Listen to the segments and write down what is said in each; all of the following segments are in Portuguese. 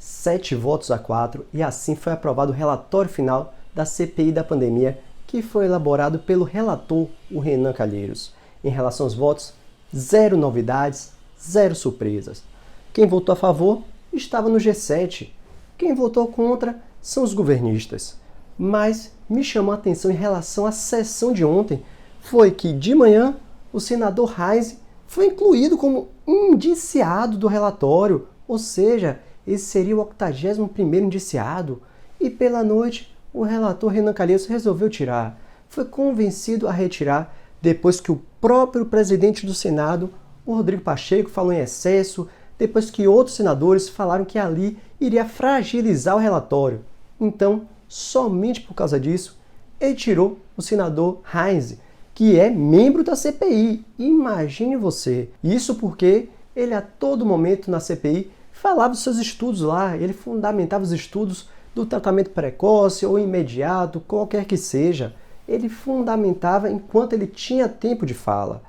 7 votos a 4, e assim foi aprovado o relatório final da CPI da pandemia, que foi elaborado pelo relator, o Renan Calheiros. Em relação aos votos, 0 novidades, 0 surpresas. Quem votou a favor estava no G7. Quem votou contra são os governistas. Mas me chamou a atenção em relação à sessão de ontem foi que, de manhã, o senador Reis foi incluído como indiciado do relatório, ou seja, esse seria o 81º indiciado. E pela noite, o relator Renan Calheiros resolveu tirar. Foi convencido a retirar depois que o próprio presidente do Senado, o Rodrigo Pacheco, falou em excesso, depois que outros senadores falaram que ali iria fragilizar o relatório. Então, somente por causa disso, ele tirou o senador Reis, que é membro da CPI. Imagine você. Isso porque ele a todo momento na CPI falava dos seus estudos lá, ele fundamentava os estudos do tratamento precoce ou imediato, qualquer que seja. Ele fundamentava enquanto ele tinha tempo de fala.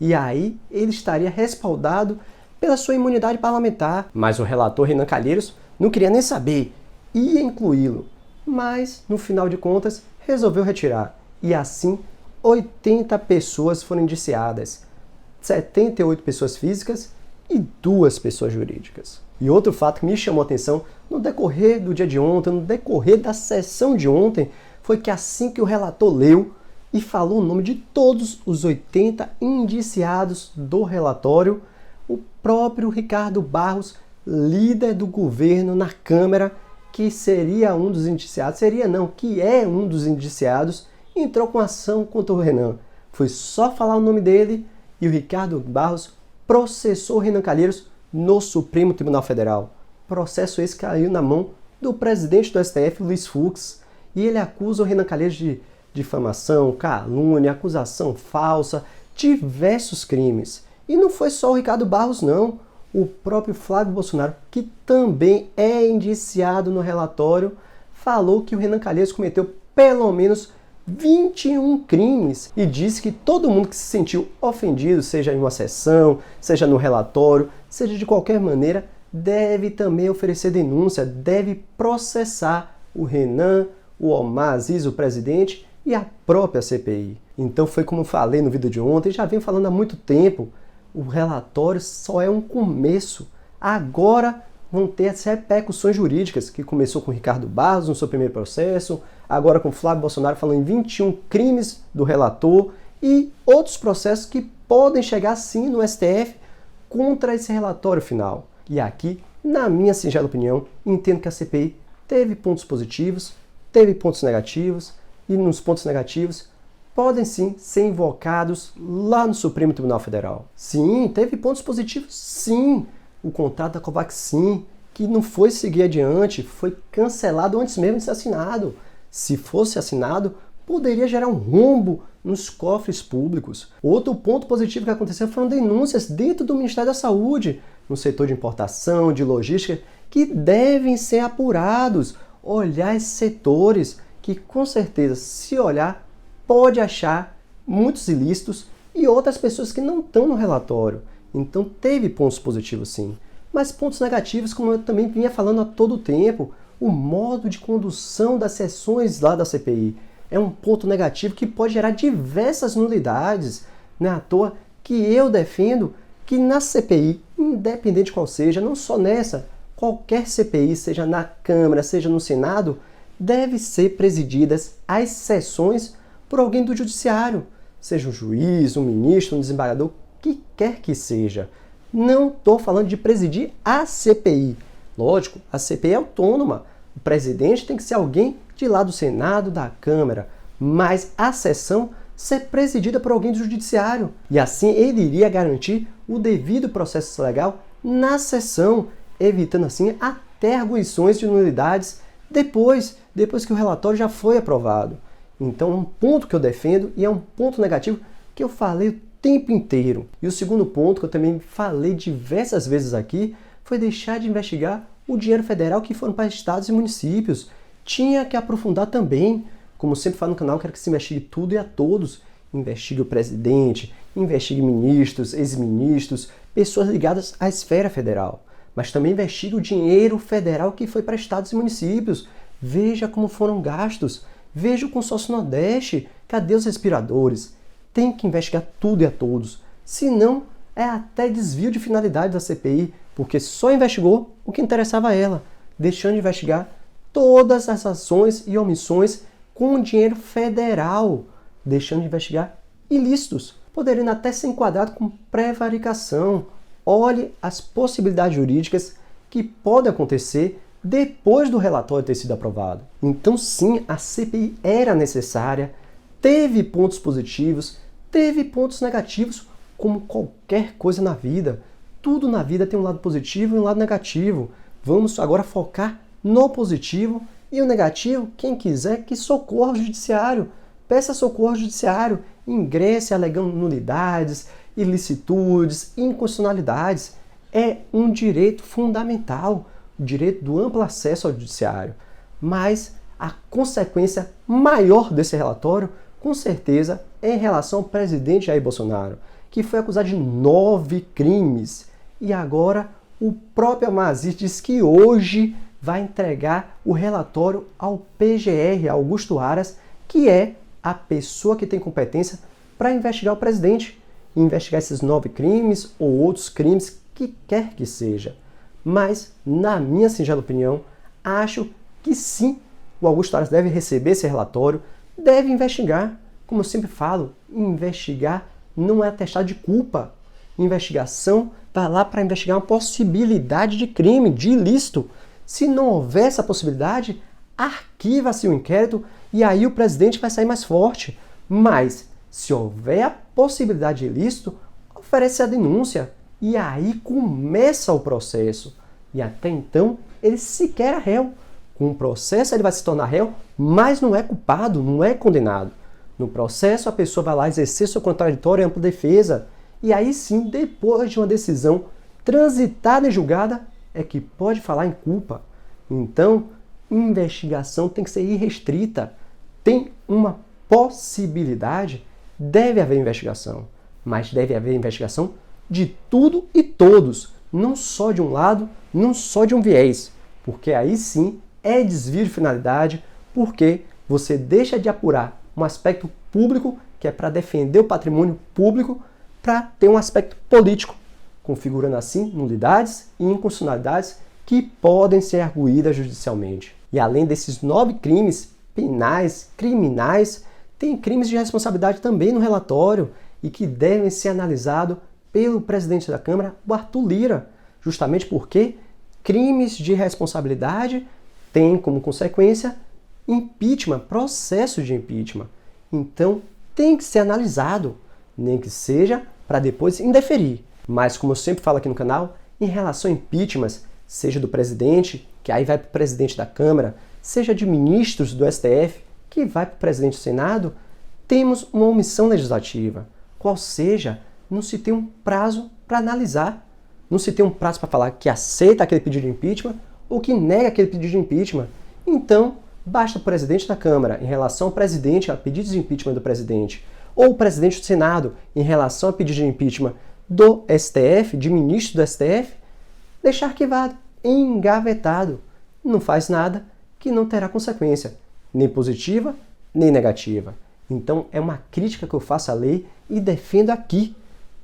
E aí ele estaria respaldado pela sua imunidade parlamentar. Mas o relator Renan Calheiros não queria nem saber, ia incluí-lo. Mas, no final de contas, resolveu retirar. E assim, 80 pessoas foram indiciadas. 78 pessoas físicas e 2 pessoas jurídicas. E outro fato que me chamou a atenção no decorrer do dia de ontem, no decorrer da sessão de ontem, foi que assim que o relator leu e falou o nome de todos os 80 indiciados do relatório, o próprio Ricardo Barros, líder do governo na Câmara, que seria um dos indiciados, que é um dos indiciados, entrou com ação contra o Renan. Foi só falar o nome dele e o Ricardo Barros processou o Renan Calheiros no Supremo Tribunal Federal. Processo esse caiu na mão do presidente do STF, Luiz Fux, e ele acusa o Renan Calheiros de difamação, calúnia, acusação falsa, diversos crimes. E não foi só o Ricardo Barros, não. O próprio Flávio Bolsonaro, que também é indiciado no relatório, falou que o Renan Calheiros cometeu pelo menos 21 crimes e disse que todo mundo que se sentiu ofendido, seja em uma sessão, seja no relatório, seja de qualquer maneira, deve também oferecer denúncia, deve processar o Renan, o Omar Aziz, o presidente, e a própria CPI. Então foi como eu falei no vídeo de ontem, já venho falando há muito tempo, o relatório só é um começo. Agora vão ter as repercussões jurídicas, que começou com o Ricardo Barros no seu primeiro processo, agora com o Flávio Bolsonaro falando em 21 crimes do relator e outros processos que podem chegar sim no STF contra esse relatório final. E aqui, na minha singela opinião, entendo que a CPI teve pontos positivos, teve pontos negativos, e nos pontos negativos podem sim ser invocados lá no Supremo Tribunal Federal. Sim, teve pontos positivos, sim. O contrato da Covaxin, que não foi seguir adiante, foi cancelado antes mesmo de ser assinado. Se fosse assinado, poderia gerar um rombo nos cofres públicos. Outro ponto positivo que aconteceu foram denúncias dentro do Ministério da Saúde, no setor de importação, de logística, que devem ser apurados. Olhar esses setores que, com certeza, se olhar, pode achar muitos ilícitos e outras pessoas que não estão no relatório. Então teve pontos positivos sim, mas pontos negativos, como eu também vinha falando a todo tempo, o modo de condução das sessões lá da CPI é um ponto negativo que pode gerar diversas nulidades. Não é à toa que eu defendo que na CPI, independente qual seja, não só nessa, qualquer CPI, seja na Câmara, seja no Senado, deve ser presididas as sessões por alguém do judiciário, seja um juiz, um ministro, um desembargador, que quer que seja. Não estou falando de presidir a CPI. Lógico, a CPI é autônoma. O presidente tem que ser alguém de lá do Senado, da Câmara, mas a sessão ser presidida por alguém do judiciário. E assim ele iria garantir o devido processo legal na sessão, evitando assim até arguições de nulidades depois que o relatório já foi aprovado. Então é um ponto que eu defendo e é um ponto negativo que eu falei o tempo inteiro. E o segundo ponto que eu também falei diversas vezes aqui foi deixar de investigar o dinheiro federal que foram para estados e municípios. Tinha que aprofundar também. Como sempre falo no canal, quero que se investigue tudo e a todos. Investigue o presidente, investigue ministros, ex-ministros, pessoas ligadas à esfera federal. mas também investigue o dinheiro federal que foi para estados e municípios. Veja como foram gastos. Veja o consórcio Nordeste. Cadê os respiradores? Tem que investigar tudo e a todos. Senão, é até desvio de finalidade da CPI, porque só investigou o que interessava a ela, deixando de investigar todas as ações e omissões com dinheiro federal, deixando de investigar ilícitos, poderiam até ser enquadrados com prevaricação. Olhe as possibilidades jurídicas que podem acontecer depois do relatório ter sido aprovado. Então sim, a CPI era necessária, teve pontos positivos, teve pontos negativos, como qualquer coisa na vida. Tudo na vida tem um lado positivo e um lado negativo. Vamos agora focar no positivo e o negativo, quem quiser que socorra o judiciário. Peça socorro ao judiciário, ingresse alegando nulidades, ilicitudes, inconstitucionalidades. É um direito fundamental, o direito do amplo acesso ao judiciário. Mas a consequência maior desse relatório, com certeza, é em relação ao presidente Jair Bolsonaro, que foi acusado de 9 crimes. E agora o próprio Amaziz diz que hoje vai entregar o relatório ao PGR, Augusto Aras, que é a pessoa que tem competência para investigar o presidente, investigar esses 9 crimes ou outros crimes que quer que seja. Mas, na minha singela opinião, acho que sim, o Augusto Aras deve receber esse relatório, deve investigar. Como eu sempre falo, investigar não é atestado de culpa. Investigação vai lá para investigar uma possibilidade de crime, de ilícito. Se não houver essa possibilidade, arquiva-se o inquérito e aí o presidente vai sair mais forte. Mas, se houver a possibilidade de ilícito, oferece a denúncia e aí começa o processo. E até então, ele sequer é réu. Com o processo, ele vai se tornar réu, mas não é culpado, não é condenado. No processo, a pessoa vai lá exercer seu contraditório e ampla defesa. E aí sim, depois de uma decisão transitada e julgada, é que pode falar em culpa. Então, investigação tem que ser irrestrita. Tem uma possibilidade, deve haver investigação. Mas deve haver investigação de tudo e todos. Não só de um lado, não só de um viés. Porque aí sim é desvio de finalidade, porque você deixa de apurar um aspecto público, que é para defender o patrimônio público, para ter um aspecto político, configurando assim nulidades e inconstitucionalidades que podem ser arguídas judicialmente. E além desses 9 crimes penais, criminais, tem crimes de responsabilidade também no relatório e que devem ser analisados pelo presidente da Câmara, o Arthur Lira, justamente porque crimes de responsabilidade têm como consequência impeachment, processo de impeachment. Então, tem que ser analisado, nem que seja para depois indeferir. Mas, como eu sempre falo aqui no canal, em relação a impeachments, seja do presidente, que aí vai para o presidente da Câmara, seja de ministros do STF, que vai para o presidente do Senado, temos uma omissão legislativa. Qual seja, não se tem um prazo para analisar. Não se tem um prazo para falar que aceita aquele pedido de impeachment ou que nega aquele pedido de impeachment. Então, basta o presidente da Câmara, em relação ao presidente, a pedidos de impeachment do presidente, ou o presidente do Senado, em relação a pedido de impeachment do STF, de ministro do STF, deixar arquivado, engavetado. Não faz nada que não terá consequência, nem positiva, nem negativa. Então, é uma crítica que eu faço à lei e defendo aqui.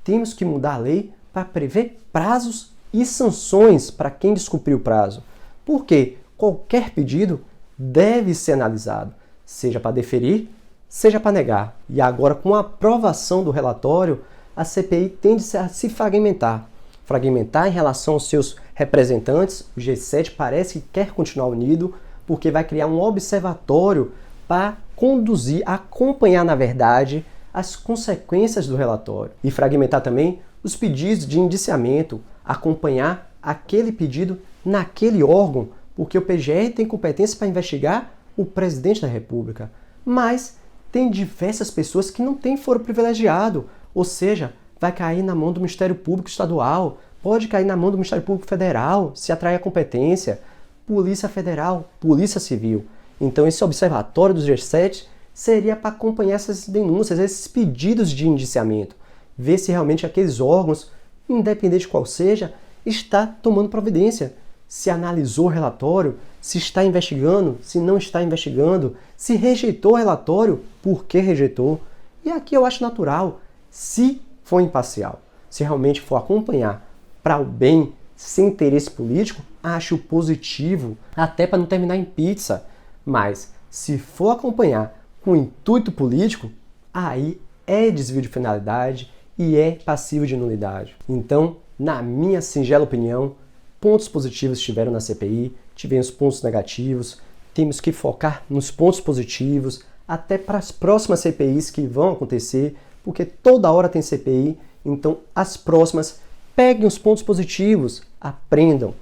Temos que mudar a lei para prever prazos e sanções para quem descumprir o prazo. Porque qualquer pedido deve ser analisado, seja para deferir, seja para negar. E agora, com a aprovação do relatório, a CPI tende a se fragmentar. Fragmentar em relação aos seus representantes. O G7 parece que quer continuar unido, porque vai criar um observatório para conduzir, acompanhar, na verdade, as consequências do relatório. E fragmentar também os pedidos de indiciamento, acompanhar aquele pedido naquele órgão, porque o PGR tem competência para investigar o presidente da República. Mas tem diversas pessoas que não têm foro privilegiado, ou seja, vai cair na mão do Ministério Público Estadual, pode cair na mão do Ministério Público Federal, se atrair a competência, Polícia Federal, Polícia Civil. Então esse observatório dos G7 seria para acompanhar essas denúncias, esses pedidos de indiciamento, ver se realmente aqueles órgãos, independente de qual seja, está tomando providência. Se analisou o relatório, se está investigando, se não está investigando, se rejeitou o relatório, por que rejeitou. E aqui eu acho natural, se for imparcial, se realmente for acompanhar para o bem, sem interesse político, acho positivo, até para não terminar em pizza. Mas se for acompanhar com intuito político, aí é desvio de finalidade e é passível de nulidade. Então, na minha singela opinião, pontos positivos tiveram na CPI, tivemos pontos negativos, temos que focar nos pontos positivos, até para as próximas CPIs que vão acontecer, porque toda hora tem CPI, então as próximas, peguem os pontos positivos, aprendam,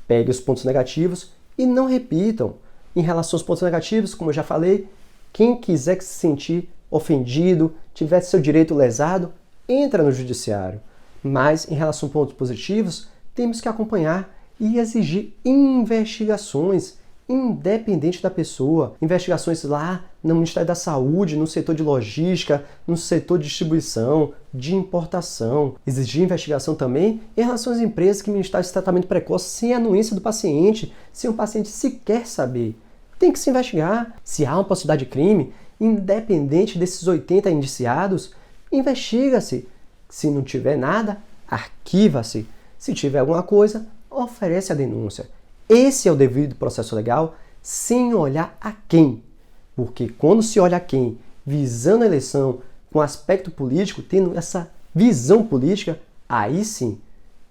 peguem os pontos negativos e não repitam. Em relação aos pontos negativos, como eu já falei, quem quiser se sentir ofendido, tiver seu direito lesado, entra no judiciário. Mas em relação aos pontos positivos, temos que acompanhar e exigir investigações, independente da pessoa. Investigações lá no Ministério da Saúde, no setor de logística, no setor de distribuição, de importação. Exigir investigação também em relação às empresas que ministram esse tratamento precoce sem anuência do paciente, sem o paciente sequer saber. Tem que se investigar. Se há uma possibilidade de crime, independente desses 80 indiciados, investiga-se. Se não tiver nada, arquiva-se. Se tiver alguma coisa, oferece a denúncia. Esse é o devido processo legal, sem olhar a quem. Porque quando se olha a quem, visando a eleição com aspecto político, tendo essa visão política, aí sim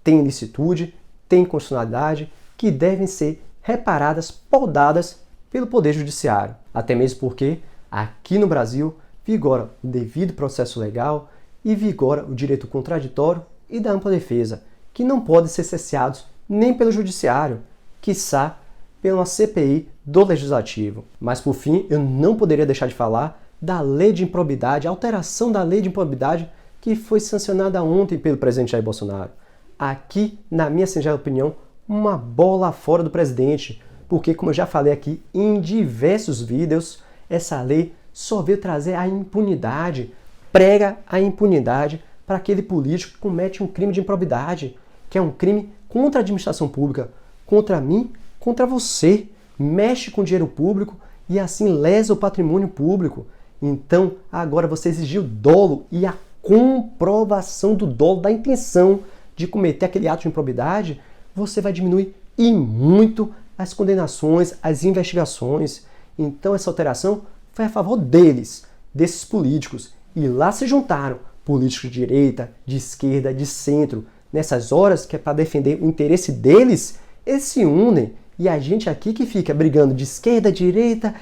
tem ilicitude, tem constitucionalidade que devem ser reparadas, podadas pelo Poder Judiciário. Até mesmo porque aqui no Brasil vigora o devido processo legal e vigora o direito contraditório e da ampla defesa, que não podem ser cesseados nem pelo Judiciário, quiçá pela CPI do Legislativo. Mas, por fim, eu não poderia deixar de falar da Lei de Improbidade, a alteração da Lei de Improbidade que foi sancionada ontem pelo presidente Jair Bolsonaro. Aqui, na minha singela opinião, uma bola fora do presidente, porque, como eu já falei aqui em diversos vídeos, essa lei só veio trazer a impunidade, prega a impunidade para aquele político que comete um crime de improbidade, que é um crime contra a administração pública, contra mim, contra você, mexe com o dinheiro público e assim lesa o patrimônio público. Então, agora você exigiu dolo e a comprovação do dolo, da intenção de cometer aquele ato de improbidade, você vai diminuir e muito as condenações, as investigações. Então, essa alteração foi a favor deles, desses políticos. E lá se juntaram políticos de direita, de esquerda, de centro. Nessas horas que é para defender o interesse deles, eles se unem. E a gente aqui que fica brigando de esquerda, direita,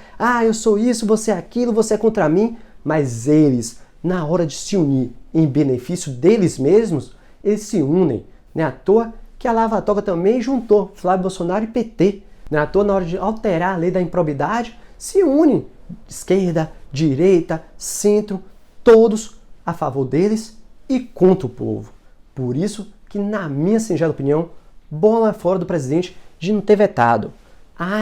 eu sou isso, você é aquilo, você é contra mim. Mas eles, na hora de se unir em benefício deles mesmos, eles se unem. Não é à toa que a Lava Toga também juntou Flávio Bolsonaro e PT. Não é à toa, na hora de alterar a lei da improbidade, se unem. Esquerda, direita, centro, todos a favor deles e contra o povo. Por isso que, na minha singela opinião, bola fora do presidente de não ter vetado.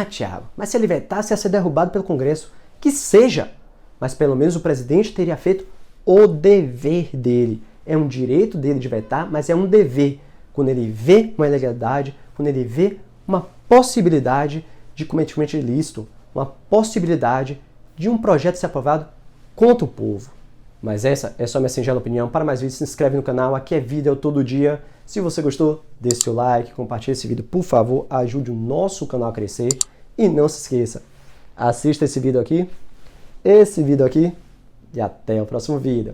Thiago, mas se ele vetasse ia ser derrubado pelo Congresso. Que seja, mas pelo menos o presidente teria feito o dever dele. É um direito dele de vetar, mas é um dever. Quando ele vê uma ilegalidade, quando ele vê uma possibilidade de cometimento ilícito, uma possibilidade de um projeto ser aprovado contra o povo. Mas essa é só minha singela opinião. Para mais vídeos, se inscreve no canal. Aqui é vídeo todo dia. Se você gostou, deixe seu like, compartilhe esse vídeo, por favor. Ajude o nosso canal a crescer. E não se esqueça, assista esse vídeo aqui, e até o próximo vídeo.